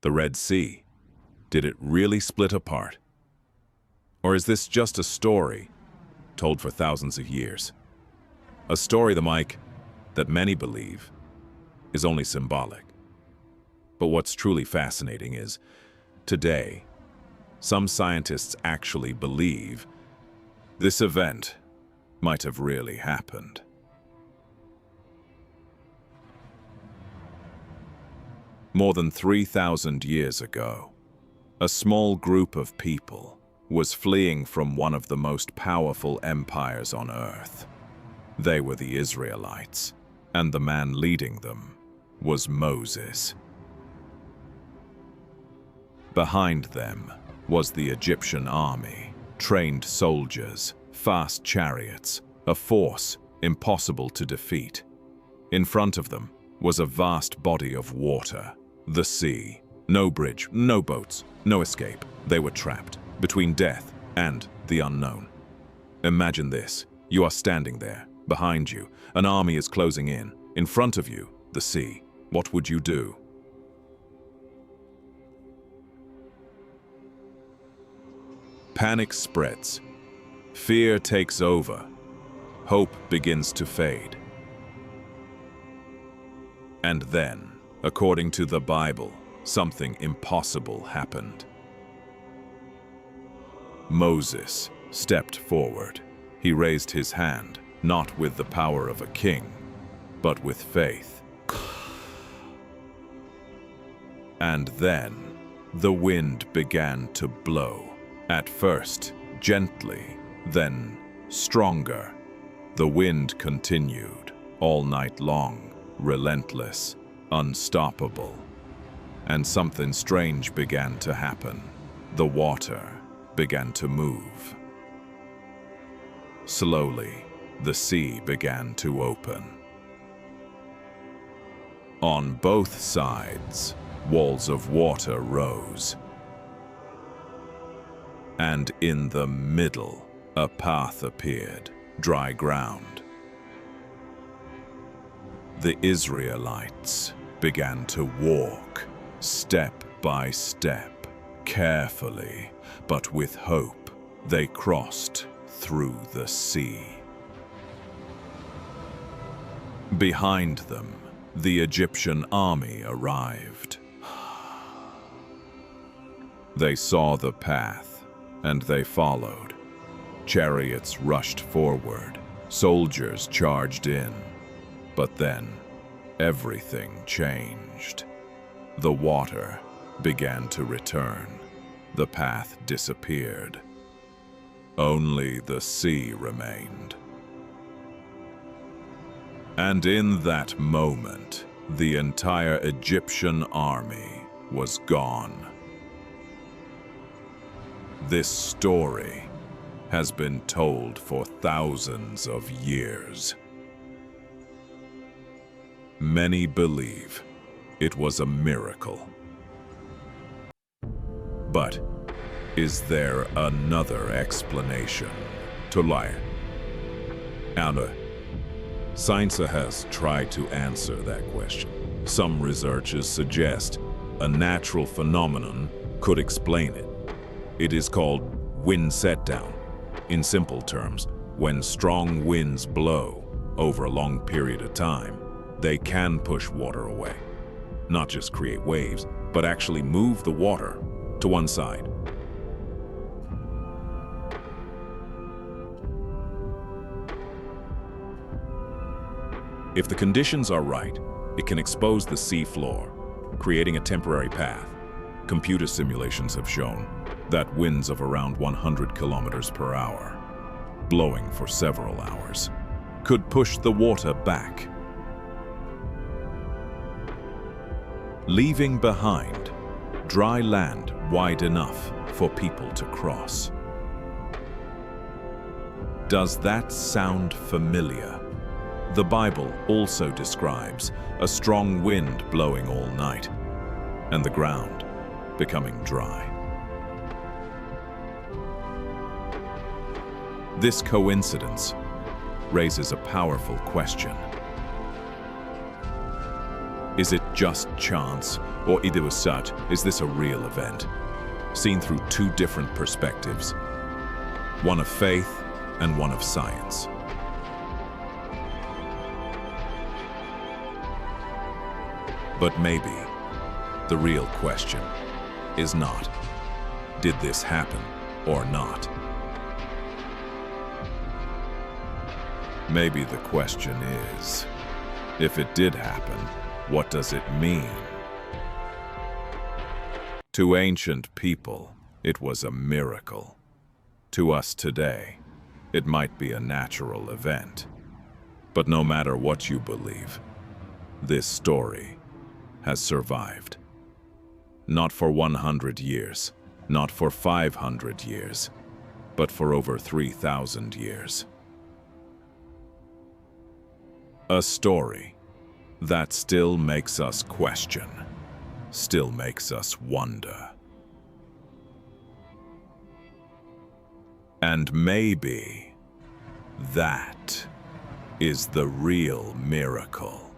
The Red Sea. Did it really split apart? Or is this just a story told for thousands of years? A story, Mike, that many believe is only symbolic. But what's truly fascinating is, today, some scientists actually believe this event might have really happened. More than 3,000 years ago, a small group of people was fleeing from one of the most powerful empires on Earth. They were the Israelites, and the man leading them was Moses. Behind them was the Egyptian army, trained soldiers, fast chariots, a force impossible to defeat. In front of them was a vast body of water, the sea. No bridge, no boats, no escape. They were trapped between death and the unknown. Imagine this. You are standing there. Behind you, an army is closing in. In front of you, the sea. What would you do? Panic spreads. Fear takes over. Hope begins to fade. And then, according to the Bible, something impossible happened. Moses stepped forward. He raised his hand, not with the power of a king, but with faith. And then, the wind began to blow. At first, gently, then stronger. The wind continued all night long, relentless, unstoppable. And something strange began to happen. The water began to move. Slowly, the sea began to open. On both sides, walls of water rose. And in the middle, a path appeared, dry ground. The Israelites began to walk, step by step, carefully, but with hope. They crossed through the sea. Behind them, the Egyptian army arrived. They saw the path, and they followed. Chariots rushed forward, soldiers charged in. But then, everything changed. The water began to return. The path disappeared. Only the sea remained. And in that moment, the entire Egyptian army was gone. This story has been told for thousands of years. Many believe it was a miracle. But is there another explanation to life? Science has tried to answer that question. Some researchers suggest a natural phenomenon could explain it. It is called wind set-down. In simple terms, when strong winds blow over a long period of time, they can push water away. Not just create waves, but actually move the water to one side. If the conditions are right, it can expose the sea floor, creating a temporary path. Computer simulations have shown that winds of around 100 kilometers per hour, blowing for several hours, could push the water back, leaving behind dry land wide enough for people to cross. Does that sound familiar? The Bible also describes a strong wind blowing all night and the ground becoming dry. This coincidence raises a powerful question. Is it just chance, or either as such, is this a real event? Seen through two different perspectives, one of faith and one of science. But maybe the real question is not, did this happen or not? Maybe the question is, if it did happen, what does it mean? To ancient people, it was a miracle. To us today, it might be a natural event. But no matter what you believe, this story has survived. Not for 100 years, not for 500 years, but for over 3,000 years. A story that still makes us question, still makes us wonder. And maybe that is the real miracle.